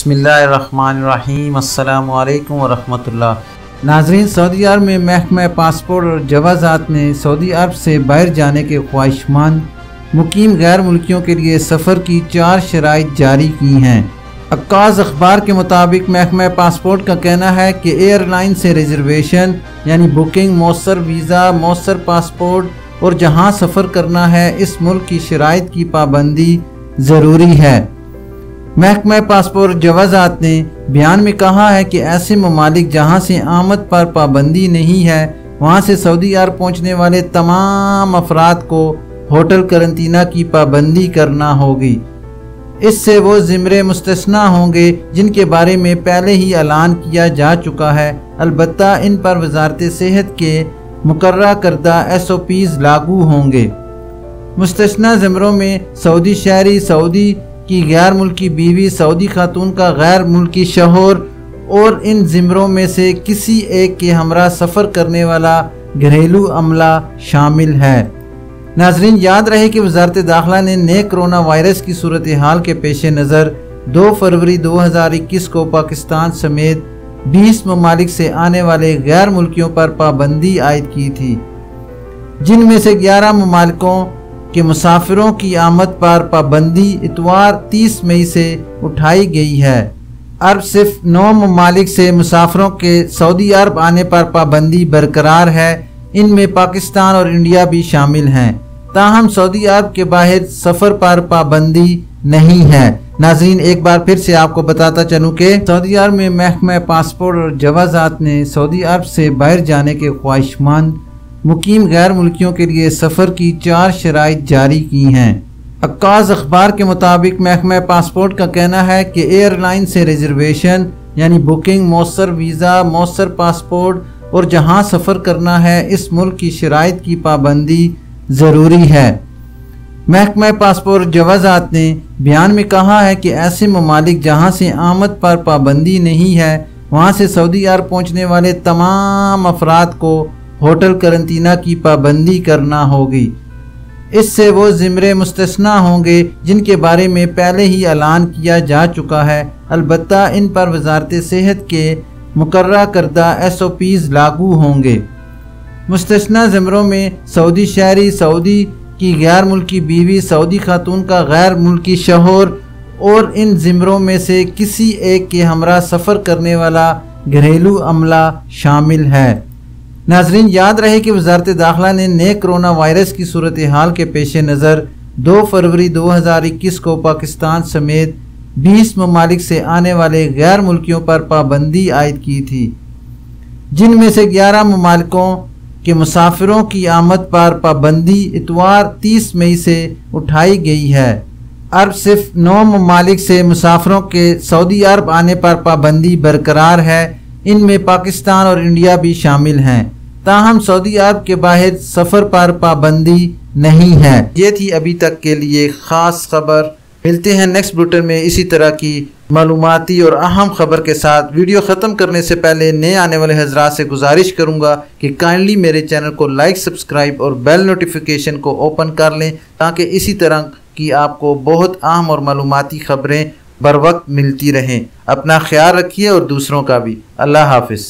बिस्मिल्लाहिर्रहमानिर्रहीम अस्सलामु अलैकुम वरहमतुल्लाह। नाज़रीन, सऊदी अरब में महकमा पासपोर्ट और जवाज़ात ने सऊदी अरब से बाहर जाने के ख्वाहिशमंद मुकीम गैर मुल्कियों के लिए सफ़र की 4 शराइत जारी की हैं। अक्काज़ अखबार के मुताबिक महकमा पासपोर्ट का कहना है कि एयरलाइन से रिजर्वेशन यानी बुकिंग, मौसर वीज़ा, मौसर पासपोर्ट और जहाँ सफ़र करना है इस मुल्क की शराइत की पाबंदी ज़रूरी है। महकमा पासपोर्ट जवाज़ात ने बयान में कहा है कि ऐसे ममालिक जहाँ से आमद पर पाबंदी नहीं है वहाँ से सऊदी अरब पहुँचने वाले तमाम अफराद को होटल करंतना की पाबंदी करना होगी। इससे वो ज़िम्रे मुस्तस्ना होंगे जिनके बारे में पहले ही ऐलान किया जा चुका है। अलबत्ता इन पर वजारत सेहत के मुकर्रर करदा SOPs लागू होंगे। मुस्तस्ना ज़िम्रों में सऊदी शहरी, सऊदी की गैर मुल्की बीवी, सऊदी खातून का गैर मुल्की शौहर और इन ज़िम्रों में से किसी एक के हमरा सफ़र करने वाला घरेलू अमला शामिल है। नाजरीन, याद रहे कि वजारत दाखिला ने नए कोरोना वायरस की सूरत हाल के पेश नज़र 2 फरवरी 2021 को पाकिस्तान समेत 20 ममालिक से आने वाले गैर मुल्कियों पर पाबंदी आयद की थी, जिनमें से 11 ममालिकों के मुसाफिरों की आमद पर पाबंदी इतवार 30 मई से उठाई गई है। अब सिर्फ 9 ममालिक से मुसाफिरों के सऊदी अरब आने पर पाबंदी बरकरार है। इनमें पाकिस्तान और इंडिया भी शामिल हैं। ताहम सऊदी अरब के बाहर सफ़र पर पाबंदी नहीं है। नाज़रीन, एक बार फिर से आपको बताता चलूँ कि सऊदी अरब में महकमा पासपोर्ट और जवाज़ात ने सऊदी अरब से बाहर जाने के ख्वाहिशमंद मुकीम गैर मुल्कियों के लिए सफ़र की 4 शराइत जारी की हैं। अक्काज़ अखबार के मुताबिक महकमा पासपोर्ट का कहना है कि एयरलाइन से रिजर्वेशन यानी बुकिंग, मौसर वीज़ा, मौसर पासपोर्ट और जहाँ सफ़र करना है इस मुल्क की शराइत की पाबंदी ज़रूरी है। महकमा पासपोर्ट जवाज़ात ने बयान में कहा है कि ऐसे ममालिक जहाँ से आमद पर पाबंदी नहीं है वहाँ से सऊदी अरब पहुँचने वाले तमाम अफराद को होटल करंतना की पाबंदी करना होगी। इससे वो ज़िम्रे मुस्तस्ना होंगे जिनके बारे में पहले ही ऐलान किया जा चुका है। अलबत्ता इन पर वजारत सेहत के मुकर्रर करदा SOPs लागू होंगे। मुस्तस्ना ज़िम्रों में सऊदी शहरी, सऊदी की गैर मुल्की बीवी, सऊदी खातून का गैर मुल्की शौहर और इन ज़िम्रों में से किसी एक के हमरा सफ़र करने वाला घरेलू अमला शामिल है। नाजरीन, याद रहे कि वजारत दाखिला ने नए कोरोना वायरस की सूरत हाल के पेश नज़र 2 फरवरी 2021 को पाकिस्तान समेत 20 ममालिक से आने वाले गैर मुल्कियों पर पाबंदी आयद की थी, जिनमें से 11 ममालिकों के मुसाफिरों की आमद पर पाबंदी इतवार 30 मई से उठाई गई है। अब सिर्फ 9 ममालिक से मुसाफिरों के सऊदी अरब आने पर पाबंदी बरकरार है। इनमें पाकिस्तान और इंडिया भी शामिल हैं। ताहम सऊदी अरब के बाहर सफ़र पर पाबंदी नहीं है। ये थी अभी तक के लिए ख़ास खबर। मिलते हैं नेक्स्ट बुलेटिन में इसी तरह की मालूमाती और अहम खबर के साथ। वीडियो ख़त्म करने से पहले नए आने वाले हज़रात से गुजारिश करूँगा कि काइंडली मेरे चैनल को लाइक, सब्सक्राइब और बेल नोटिफिकेशन को ओपन कर लें ताकि इसी तरह की आपको बहुत अहम और मालूमाती खबरें बर वक्त मिलती रहें। अपना ख्याल रखिए और दूसरों का भी। अल्लाह हाफिज़।